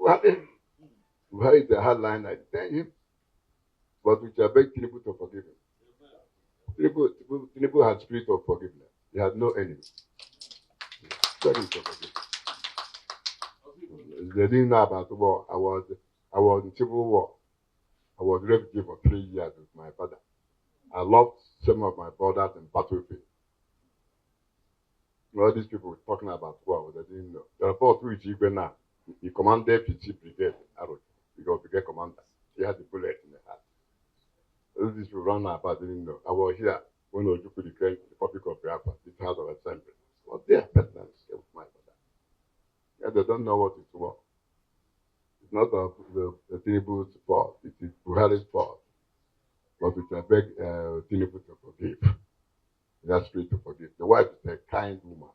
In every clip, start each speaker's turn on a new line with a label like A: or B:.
A: Buhari is a hardline. I tell him, but we shall beg Tinubu to forgive him. Tinubu had spirit of forgiveness. He had no enemy. Beg him to forgive. They didn't know about war. I was in civil war. I was refugee for 3 years with my father. I lost some of my brothers in battlefield. All these people were talking about war, they didn't know. The report which he went now, he commanded 50 brigade arrows. He got brigade commander. He had the bullet in the heart. All these people run about, didn't know. I was here when Ojukwu declared the Republic of Biafra, this House of Assembly. Well, they are partners with my father. Yeah, they don't know what is war. It's not the Tinubu's fault. It is Buhari's fault. But we can beg Tinubu to forgive. That's spirit to forgive. The wife is a kind woman,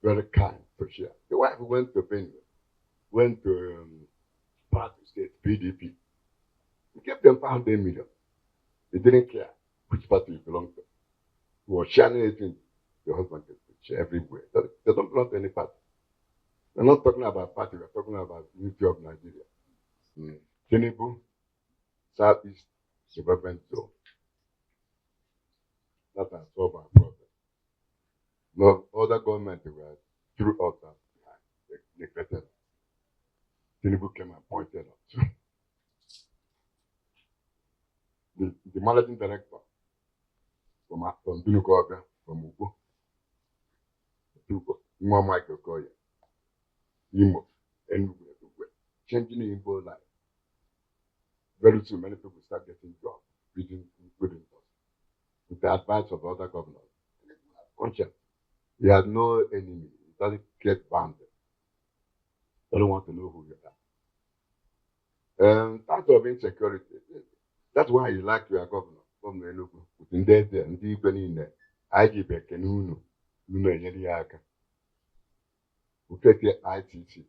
A: very kind for sure. The wife went to Benue, went to Plateau State, PDP. He gave them 500 million. They didn't care which party you belong to. He was sharing it in the husband share everywhere. They don't belong to any party. We're not talking about party, we're talking about unity of Nigeria. Tinubu, Southeast Development Zone. That has solved our problem. No other government were through us behind. They neglected us. Tinubu came and pointed us. The managing director from Tinubu, from Ugo, Michael Koya, Imo, and changing the Igbo life. Very soon, many people start getting jobs, including us, with the advice of other governors. Conscious. He has no enemy. He doesn't get bounded. They don't want to know who you are. Part of insecurity. That's why you like your governor, Governor Enugu. Within there, and deep in there, I give a canoe, Yaka. We take the ITC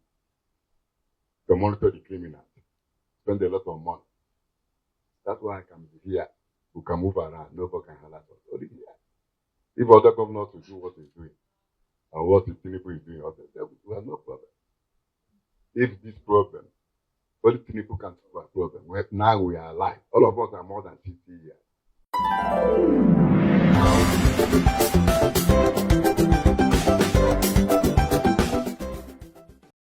A: to monitor the criminals, spend a lot of money. That's why I can be here. We can move around, nobody can harass us. If other governors will do what he's doing, or what the Tinubu is doing, we have no problem. If this problem, only Tinubu can solve our problem. Now we are alive. All of us are more than 60 years.